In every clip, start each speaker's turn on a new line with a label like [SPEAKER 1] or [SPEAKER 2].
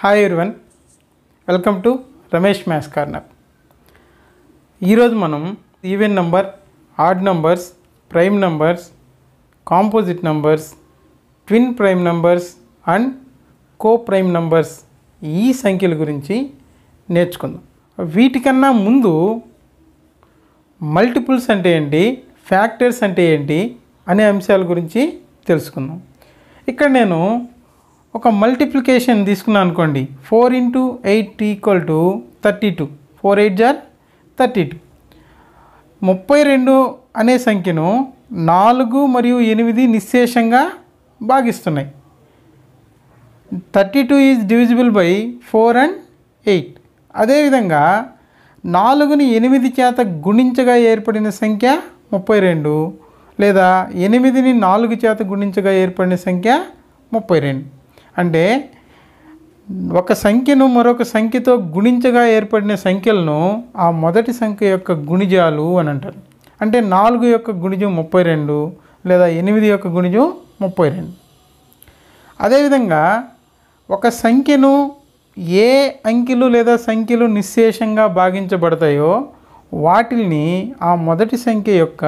[SPEAKER 1] Hi everyone, welcome to Ramesh maths corner. ఈరోజు మనం even number, add numbers, prime numbers, composite numbers, twin prime numbers and co prime numbers ఈ సంఖ్యల గురించి నేర్చుకుందాం. వీటికన్నా ముందు మల్టిపుల్స్ అంటే ఏంటి, ఫ్యాక్టర్స్ అంటే ఏంటి అనే అంశాల గురించి తెలుసుకుందాం. ఇక్కడ నేను ఒక మల్టిప్లికేషన్ తీసుకున్నాను అనుకోండి. 4 × 8 = 32. 4 8 = 32. 32 అనే సంఖ్యను 4 మరియు 8 నిశ్శేషంగా భాగిస్తున్నాయి. 32 ఈజ్ డివిజిబుల్ బై 4 and 8. అదేవిధంగా 4ని 8 చేత గుణించగా ఏర్పడిన సంఖ్య 32, లేదా 8ని 4 చేత గుణించగా ఏర్పడిన సంఖ్య 32. అంటే ఒక సంఖ్యను మరొక సంఖ్యతో గుణించగా ఏర్పడిన సంఖ్యలను ఆ మొదటి సంఖ్య యొక్క గుణిజాలు అని అంటారు. అంటే 4 యొక్క గుణిజం 32, లేదా 8 యొక్క గుణిజం 32. అదేవిధంగా ఒక సంఖ్యను ఏ అంకెలు లేదా సంఖ్యలు నిశ్శేషంగా భాగించబడతాయో వాటిని ఆ మొదటి సంఖ్య యొక్క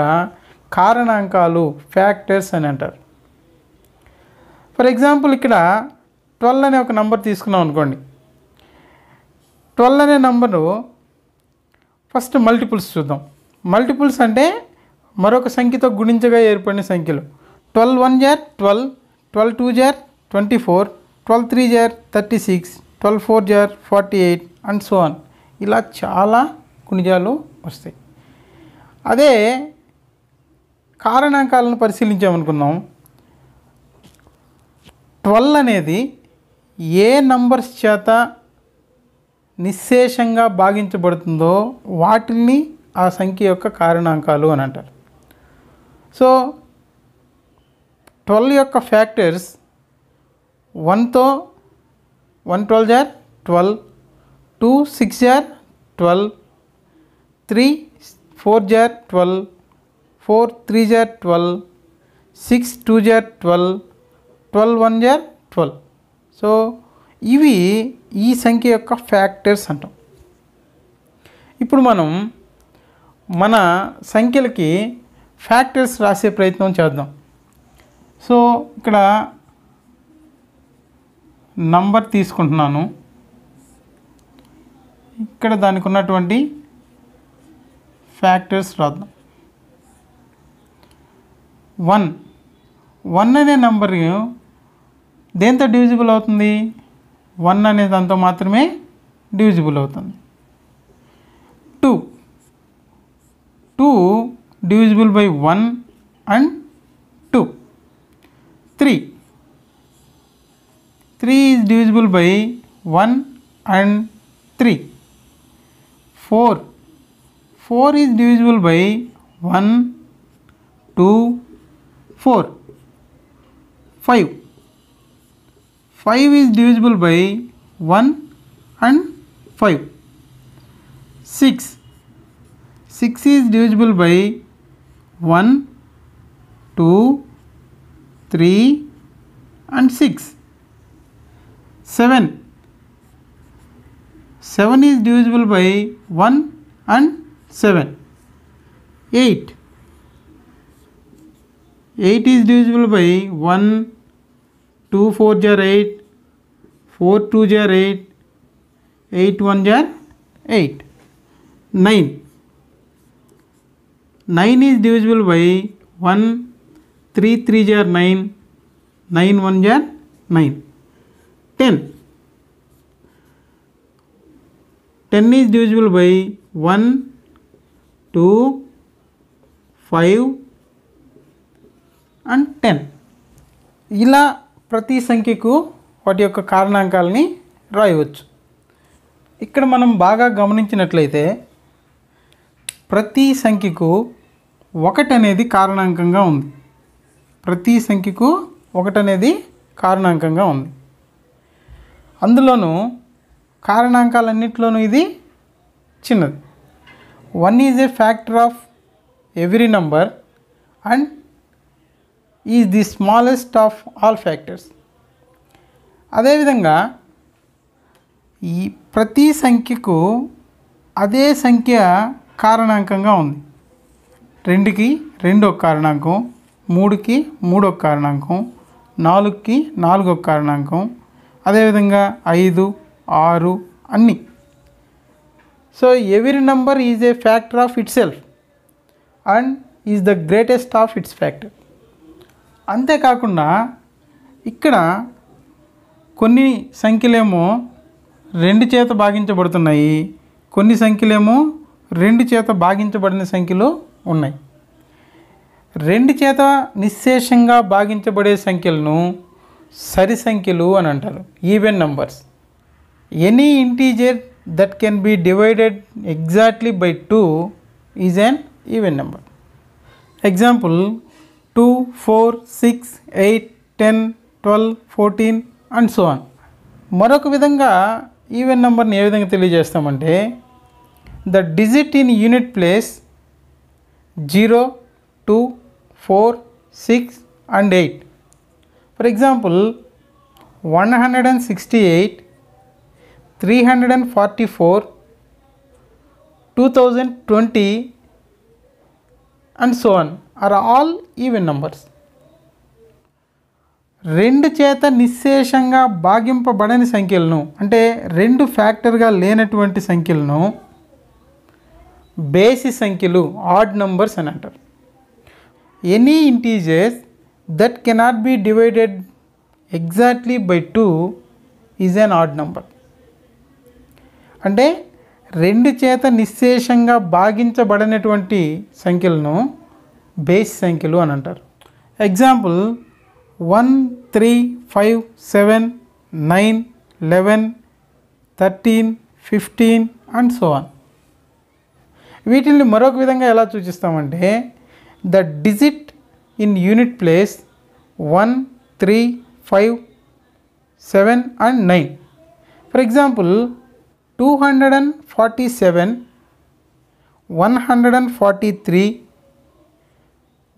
[SPEAKER 1] కారణాంకాలు, ఫ్యాక్టర్స్ అని అంటారు. ఫర్ ఎగ్జాంపుల్, ఇక్కడ 12 అనే ఒక నంబర్ తీసుకున్నాం అనుకోండి. 12 అనే నంబరు ఫస్ట్ మల్టిపుల్స్ చూద్దాం. మల్టిపుల్స్ అంటే మరొక సంఖ్యతో గుణించగా ఏర్పడిన సంఖ్యలు. 12 1 = 12, 12 2 = 24, 12 3 = 36, 12 4 = 48 అండ్ సో ఆన్. ఇలా చాలా గుణిజాలు వస్తాయి. అదే కారణాంకాలను పరిశీలించామనుకుందాం. 12 అనేది ఏ నంబర్స్ చేత నిశ్శేషంగా భాగించబడుతుందో వాటిని ఆ సంఖ్య యొక్క కారణాంకాలు అని అంటారు. సో 12 యొక్క ఫ్యాక్టర్స్ 1తో 1 12 = 12, 2 6 = 12, 3 4 = 12, 4 3 = 12, 6 2 = 12, 12 1 = 12. సో ఇవి ఈ సంఖ్య యొక్క ఫ్యాక్టర్స్ అంటాం. ఇప్పుడు మనం మన సంఖ్యలకి ఫ్యాక్టర్స్ రాసే ప్రయత్నం చేద్దాం. సో ఇక్కడ నంబర్ తీసుకుంటున్నాను. ఇక్కడ దానికి ఉన్నటువంటి ఫ్యాక్టర్స్ రాద్దాం. 1 అనే నంబర్ దేంతో డివిజిబుల్ అవుతుంది? 1 అనే దాంతో మాత్రమే డివిజిబుల్ అవుతుంది. 2 divisible by 1 and 2. 3 is divisible by 1 and 3. 4 is divisible by 1 2 4. 5 is divisible by 1 and 5. 6 is divisible by 1 2 3 and 6. 7 is divisible by 1 and 7. 8 is divisible by 1 2 4 = 8, 4 2 = 8, 8 1 = 8. 9 is divisible by 1, 3 3 = 9, 9 1 = 9. 10 is divisible by 1 2 5 and 10. ఇలా ప్రతి సంఖ్యకు వాటి యొక్క కారణాంకాలని రాయవచ్చు. ఇక్కడ మనం బాగా గమనించినట్లయితే ప్రతి సంఖ్యకు 1 అనేది కారణాంకంగా ఉంది. ప్రతి సంఖ్యకు 1 అనేది కారణాంకంగా ఉంది. అందులోనూ కారణాంకాలన్నింటిలోనూ ఇది చిన్నది. 1 is a factor of every number and is the smallest of all factors. అదేవిధంగా ఈ ప్రతి సంఖ్యకు అదే సంఖ్య కారణాంకంగా ఉంది. 2కి 2 ఒక కారణాంకం, 3కి 3 ఒక కారణాంకం, 4కి 4 ఒక కారణాంకం, అదేవిధంగా 5, 6 అన్నీ. So every number is a factor of it self and is the greatest of it's factor. అంతేకాకుండా ఇక్కడ కొన్ని సంఖ్యలేమో 2 చేత భాగించబడుతున్నాయి, కొన్ని సంఖ్యలేమో 2 చేత భాగించబడిన సంఖ్యలు ఉన్నాయి. 2 చేత నిశ్శేషంగా భాగించబడే సంఖ్యలను సరి సంఖ్యలు అని అంటారు, even numbers. Any integer that can be divided exactly by 2 is an even number. Example 2, 4, 6, 8, 10, 12, 14 and so on. మరొక విధంగా ఈవెన్ నెంబర్ని ఏ విధంగా తెలియజేస్తామంటే the digit in unit place 0, 2, 4, 6 and 8. For example 168, 344, 2020 and so on are all even numbers. 2 చేత నిశ్శేషంగా భాగింపబడని సంఖ్యలను అంటే 2 ఫ్యాక్టర్గా లేనటువంటి సంఖ్యలను బేసి సంఖ్యలు, ఆడ్ నంబర్స్ అని అంటారు. Any integers that cannot be divided exactly by 2 is an odd number. అంటే 2 చేత నిశ్శేషంగా భాగించబడినటువంటి సంఖ్యలను బేసి సంఖ్యలు అని అంటారు. Example 1, 3, 5, 7, 9, 11, 13, 15 and so on. వీటిని మరొక విధంగా ఎలా సూచిస్తామంటే the digit in unit place 1, 3, 5, 7 and 9. For example 247, 143,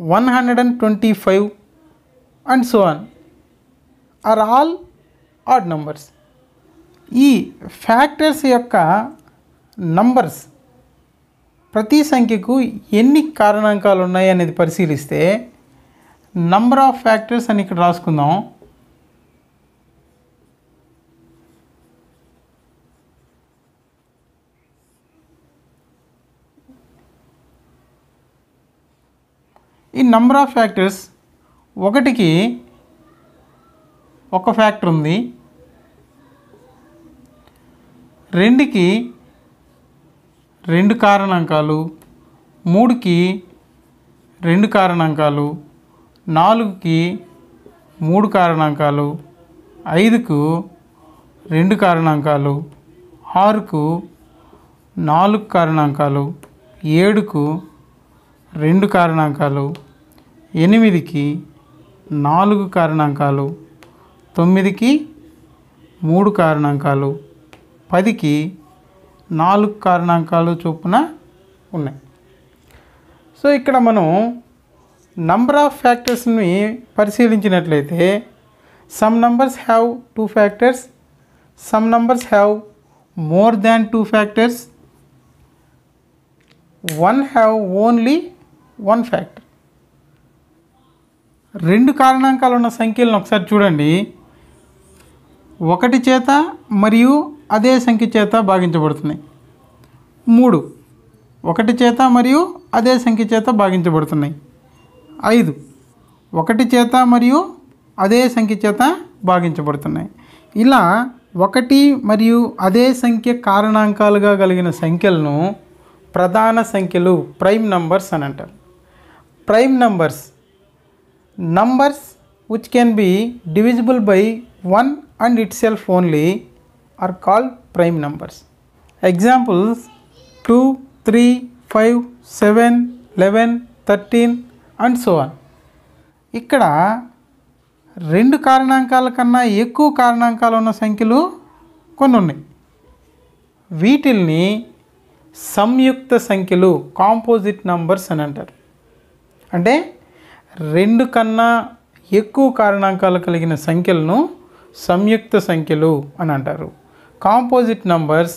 [SPEAKER 1] 125 and so on are all odd numbers. ఈ ఫ్యాక్టర్స్ యొక్క నంబర్స్ ప్రతి సంఖ్యకు ఎన్ని కారణాంకాలు ఉన్నాయి అనేది పరిశీలిస్తే నంబర్ ఆఫ్ ఫ్యాక్టర్స్ అని ఇక్కడ రాసుకుందాం. ఈ నంబర్ ఆఫ్ ఫ్యాక్టర్స్ 1కి 1 ఫ్యాక్టర్ ఉంది, 2కి 2 కారణాంకాలు, 3కి 2 కారణాంకాలు, 4కి 3 కారణాంకాలు, 5కు 2 కారణాంకాలు, 6కు 4 కారణాంకాలు, 7కు 2 కారణాంకాలు, 8కి 4 కారణాంకాలు, 9కి 3 కారణాంకాలు, 10కి 4 కారణాంకాలు చొప్పున ఉన్నాయి. సో ఇక్కడ మనం నంబర్ ఆఫ్ ఫ్యాక్టర్స్ని పరిశీలించినట్లయితే some numbers have 2 factors, some numbers have more than 2 factors, one have only 1 factor. 2 కారణాంకాలు ఉన్న సంఖ్యలను ఒకసారి చూడండి. 1 చేత మరియు అదే సంఖ్య చేత భాగించబడుతున్నాయి. 3 1 చేత మరియు అదే సంఖ్య చేత భాగించబడుతున్నాయి. 5 1 చేత మరియు అదే సంఖ్య చేత భాగించబడుతున్నాయి. ఇలా 1 మరియు అదే సంఖ్య కారణాంకాలుగా కలిగిన సంఖ్యలను ప్రధాన సంఖ్యలు, ప్రైమ్ నంబర్స్ అని అంటారు. Prime numbers numbers which can be divisible by 1 and itself only are called prime numbers. Examples 2, 3, 5, 7, 11, 13 and so on. ఇక్కడ 2 కారణాంకాల కన్నా ఎక్కువ కారణాంకాలు ఉన్న సంఖ్యలు కొన్ని ఉన్నాయి. వీటిల్ని సంయుక్త సంఖ్యలు, కాంపోజిట్ నంబర్స్ అని అంటారు. అంటే 2 కన్నా ఎక్కువ కారణాంకాలు కలిగిన సంఖ్యలను సంయుక్త సంఖ్యలు అని అంటారు. composite numbers,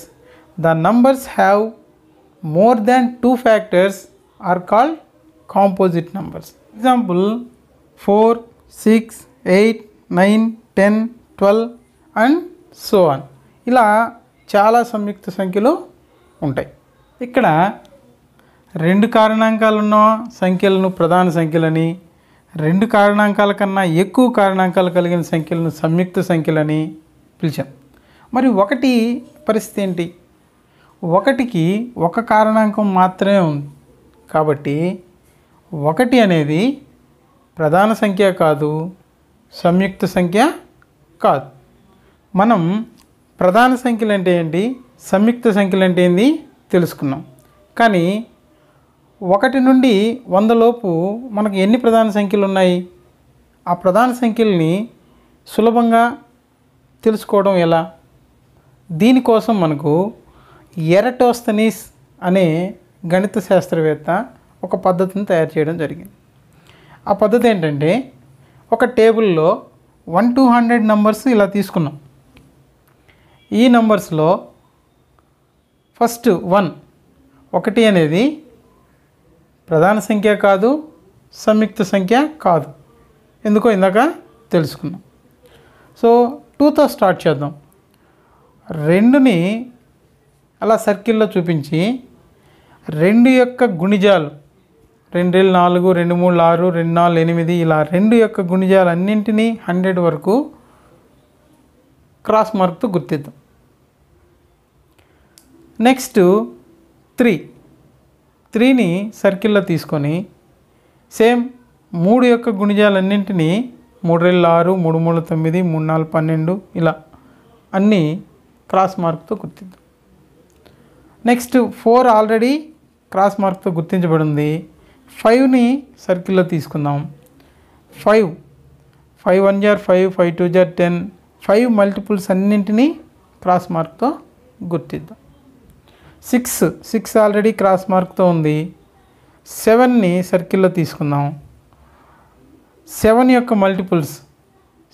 [SPEAKER 1] the numbers have more than 2 factors are called composite numbers. Example 4, 6, 8, 9, 10, 12 and so on. ఇలా చాలా సంయుక్త సంఖ్యలు ఉంటాయి. ఇక్కడ రెండు కారణాంకాలు ఉన్న సంఖ్యలను ప్రధాన సంఖ్యలని, రెండు కారణాంకాల కన్నా ఎక్కువ కారణాంకాలు కలిగిన సంఖ్యలను సంయుక్త సంఖ్యలని పిలిచాం. మరి ఒకటి పరిస్థితి ఏంటి? ఒకటికి ఒక కారణాంకం మాత్రమే ఉంది కాబట్టి ఒకటి అనేది ప్రధాన సంఖ్య కాదు, సంయుక్త సంఖ్య కాదు. మనం ప్రధాన సంఖ్యలు అంటే ఏంటి, సంయుక్త సంఖ్యలు అంటే ఏంటి తెలుసుకున్నాం. కానీ 1 నుండి 100 లోపు మనకు ఎన్ని ప్రధాన సంఖ్యలు ఉన్నాయి? ఆ ప్రధాన సంఖ్యల్ని సులభంగా తెలుసుకోవడం ఎలా? దీనికోసం మనకు ఎరటోస్తనీస్ అనే గణిత శాస్త్రవేత్త ఒక పద్ధతిని తయారు చేయడం జరిగింది. ఆ పద్ధతి ఏంటంటే, ఒక టేబుల్లో 1 to 100 నంబర్స్ ఇలా తీసుకున్నాం. ఈ నంబర్స్లో ఫస్ట్ 1 అనేది ప్రధాన సంఖ్య కాదు, సంయుక్త సంఖ్య కాదు. ఎందుకో ఇందాక తెలుసుకున్నాం. సో 2తో స్టార్ట్ చేద్దాం. 2ని అలా సర్కిల్లో చూపించి 2 యొక్క గుణిజాలు 2 2 4, 2 3 6, 2 4 8 ఇలా 2 యొక్క గుణిజాలు అన్నింటినీ 100 వరకు క్రాస్ మార్క్తో గుర్తిద్దాం. నెక్స్ట్ 3ని సర్కిల్లో తీసుకొని సేమ్ 3 యొక్క గుణిజాలన్నింటినీ 3 2 6, 3 3 9, 3 4 12 ఇలా అన్నీ క్రాస్ మార్క్తో గుర్తిద్దాం. నెక్స్ట్ 4 ఆల్రెడీ క్రాస్ మార్క్తో గుర్తించబడింది. 5ని సర్కిల్లో తీసుకుందాం. 5 1 jar 5, 5 2 jar 10, 5 మల్టిపుల్స్ అన్నింటినీ క్రాస్ మార్క్తో గుర్తిద్దాం. 6 ఆల్రెడీ క్రాస్ మార్క్తో ఉంది. 7ని సర్కిల్లో తీసుకుందాం. 7 యొక్క మల్టిపుల్స్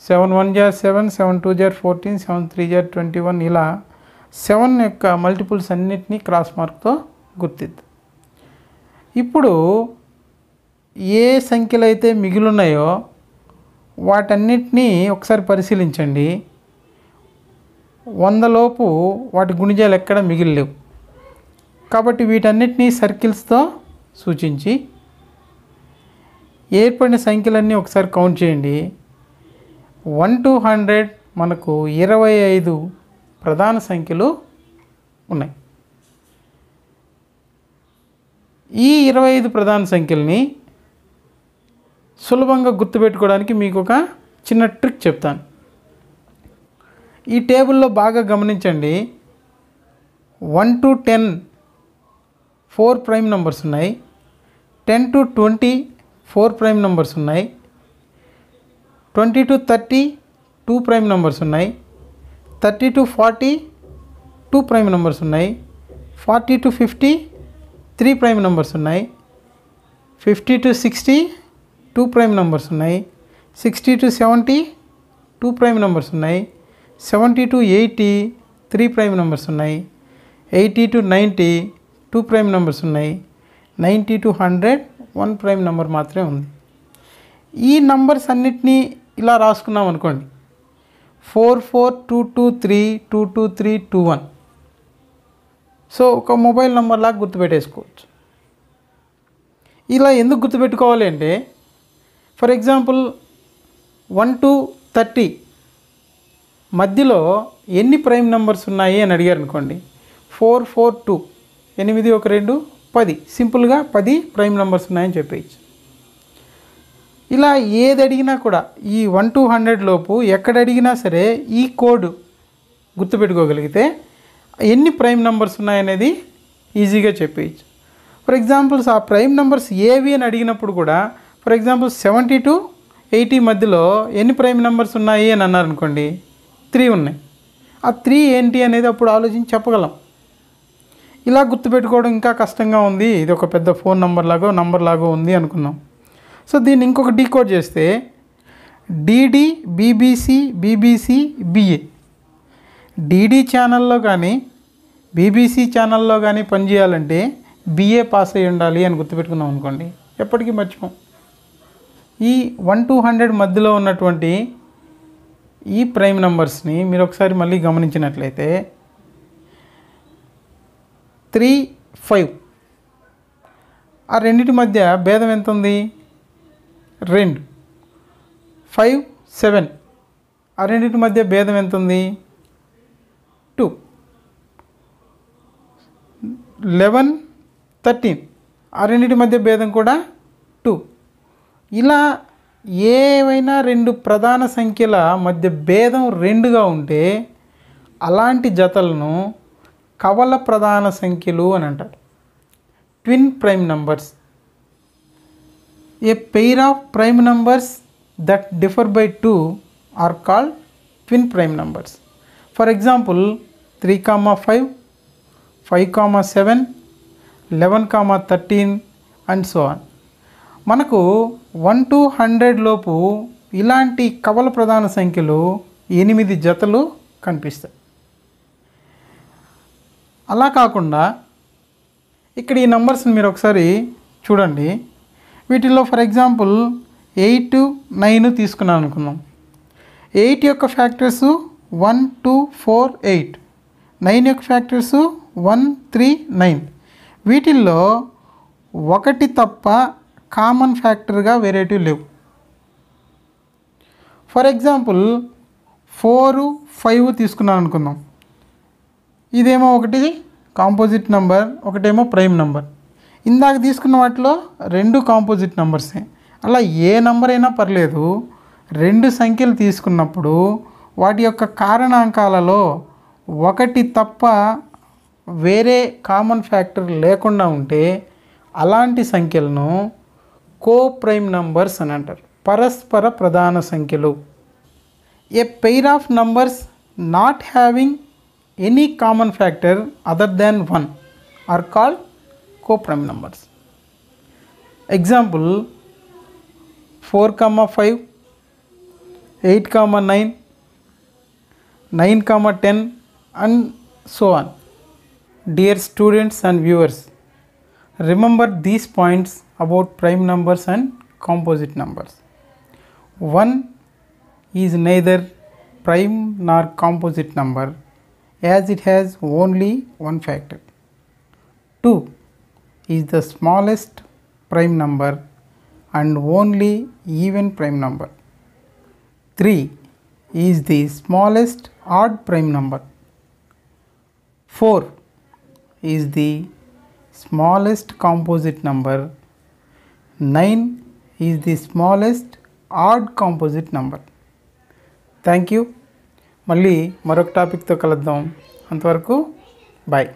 [SPEAKER 1] 7 1 jar 7, 7 2 jar 14, 7 3 jar 21 ఇలా 7 యొక్క మల్టిపుల్స్ అన్నింటినీ క్రాస్ మార్క్తో గుర్తిద్దాం. ఇప్పుడు ఏ సంఖ్యలు అయితే మిగిలిన్నాయో వాటన్నిటినీ ఒకసారి పరిశీలించండి. 100 లోపు వాటి గుణిజాలు ఎక్కడ మిగిలిలేవు కాబట్టి వీటన్నిటినీ సర్కిల్స్తో సూచించి ఏర్పడిన సంఖ్యలన్నీ ఒకసారి కౌంట్ చేయండి. 1 to 100 మనకు 25 ప్రధాన సంఖ్యలు ఉన్నాయి. ఈ 25 ప్రధాన సంఖ్యల్ని సులభంగా గుర్తుపెట్టుకోవడానికి మీకు ఒక చిన్న ట్రిక్ చెప్తాను. ఈ టేబుల్లో బాగా గమనించండి. 1 to 10 4 ప్రైమ్ నెంబర్స్ ఉన్నాయి. 10 to 20 4 ప్రైమ్ నెంబర్స్ ఉన్నాయి. 20 to 30 2 ప్రైమ్ నెంబర్స్ ఉన్నాయి. 30 to 40 2 ప్రైమ్ నెంబర్స్ ఉన్నాయి. 40 to 50 3 ప్రైమ్ నెంబర్స్ ఉన్నాయి. 50 to 60 2 ప్రైమ్ నెంబర్స్ ఉన్నాయి. 60 to 70 2 ప్రైమ్ నెంబర్స్ ఉన్నాయి. 70 to 80 3 ప్రైమ్ నెంబర్స్ ఉన్నాయి. 80 to 90 2 ప్రైమ్ నెంబర్స్ ఉన్నాయి. 90 to 100 1 ప్రైమ్ నెంబర్ మాత్రమే ఉంది. ఈ నంబర్స్ అన్నిటినీ ఇలా రాసుకున్నాం అనుకోండి. 4 4 2 2 3 2 2 3 2 1. సో ఒక మొబైల్ నెంబర్ లాగా గుర్తుపెట్టేసుకోవచ్చు. ఇలా ఎందుకు గుర్తుపెట్టుకోవాలి అంటే, ఫర్ ఎగ్జాంపుల్ 1 to 30 మధ్యలో ఎన్ని ప్రైమ్ నెంబర్స్ ఉన్నాయి అని అడిగారు అనుకోండి. 4 4 2 8 1 2 10 సింపుల్గా 10 ప్రైమ్ నెంబర్స్ ఉన్నాయని చెప్పేయచ్చు. ఇలా ఏది అడిగినా కూడా ఈ 1 to 100 లోపు ఎక్కడ అడిగినా సరే ఈ కోడ్ గుర్తుపెట్టుకోగలిగితే ఎన్ని ప్రైమ్ నెంబర్స్ ఉన్నాయనేది ఈజీగా చెప్పేయచ్చు. ఫర్ ఎగ్జాంపుల్స్ ఆ ప్రైమ్ నెంబర్స్ ఏవి అని అడిగినప్పుడు కూడా ఫర్ ఎగ్జాంపుల్ 70 to 80 మధ్యలో ఎన్ని ప్రైమ్ నెంబర్స్ ఉన్నాయి అని అన్నారనుకోండి, 3 ఉన్నాయి. ఆ 3 ఏంటి అనేది అప్పుడు ఆలోచించి చెప్పగలం. ఇలా గుర్తుపెట్టుకోవడం ఇంకా కష్టంగా ఉంది, ఇది ఒక పెద్ద ఫోన్ నంబర్ లాగో ఉంది అనుకున్నాం. సో దీన్ని ఇంకొక డీకోడ్ చేస్తే DD BBC BBC BA. DD ఛానల్లో కానీ బీబీసీ ఛానల్లో కానీ పనిచేయాలంటే బిఏ పాస్ అయ్యి ఉండాలి అని గుర్తుపెట్టుకున్నాం అనుకోండి, ఎప్పటికీ మర్చిపోం. ఈ 1 to 100 మధ్యలో ఉన్నటువంటి ఈ ప్రైమ్ నెంబర్స్ని మీరు ఒకసారి మళ్ళీ గమనించినట్లయితే 3, 5 ఆ రెండింటి మధ్య భేదం ఎంత ఉంది? 2. 5, 7 ఆ రెండింటి మధ్య భేదం ఎంత ఉంది? 2. 11, 13 ఆ రెండింటి మధ్య భేదం కూడా 2. ఇలా ఏవైనా రెండు ప్రధాన సంఖ్యల మధ్య భేదం 2గా ఉంటే అలాంటి జతలను కవల ప్రధాన సంఖ్యలు అని అంటారు. Twin prime numbers. A pair of prime numbers that differ by 2 are called twin prime numbers. For example 3, 5, 7, 11, 13 and so on. మనకు 1 to 100 లోపు ఇలాంటి కవల ప్రధాన సంఖ్యలు 8 జతలు కనిపిస్తాయి. అలా కాకుండా ఇక్కడ ఈ నంబర్స్ని మీరు ఒకసారి చూడండి. వీటిల్లో ఫర్ ఎగ్జాంపుల్ 8, 9 తీసుకున్నాను అనుకుందాం. 8 యొక్క ఫ్యాక్టర్స్ 1, 2, 4, 8. 9 యొక్క ఫ్యాక్టర్స్ 1, 3, 9. వీటిల్లో ఒకటి తప్ప కామన్ ఫ్యాక్టర్గా వేరేటివి లేవు. ఫర్ ఎగ్జాంపుల్ 4, 5 తీసుకున్నాను అనుకుందాం. ఇదేమో ఒకటి కాంపోజిట్ నెంబర్, ఒకటేమో ప్రైమ్ నెంబర్. ఇందాక తీసుకున్న వాటిలో 2 కాంపోజిట్ నెంబర్సే. అలా ఏ నెంబర్ అయినా పర్లేదు, 2 సంఖ్యలు తీసుకున్నప్పుడు వాటి యొక్క కారణాంకాలలో ఒకటి తప్ప వేరే కామన్ ఫ్యాక్టర్ లేకుండా ఉంటే అలాంటి సంఖ్యలను కో ప్రైమ్ నంబర్స్ అని అంటారు, పరస్పర ప్రధాన సంఖ్యలు. A pair of numbers not having any common factor other than 1 are called coprime numbers. Example 4, 5, 8, 9, 9, 10 and so on. Dear students and viewers, remember these points about prime numbers and composite numbers. 1 is neither prime nor composite number as it has only one factor. 2 is the smallest prime number and only even prime number. 3 is the smallest odd prime number. 4 is the smallest composite number. 9 is the smallest odd composite number. Thank you. మళ్ళీ మరొక టాపిక్తో కలుద్దాం. అంతవరకు bye.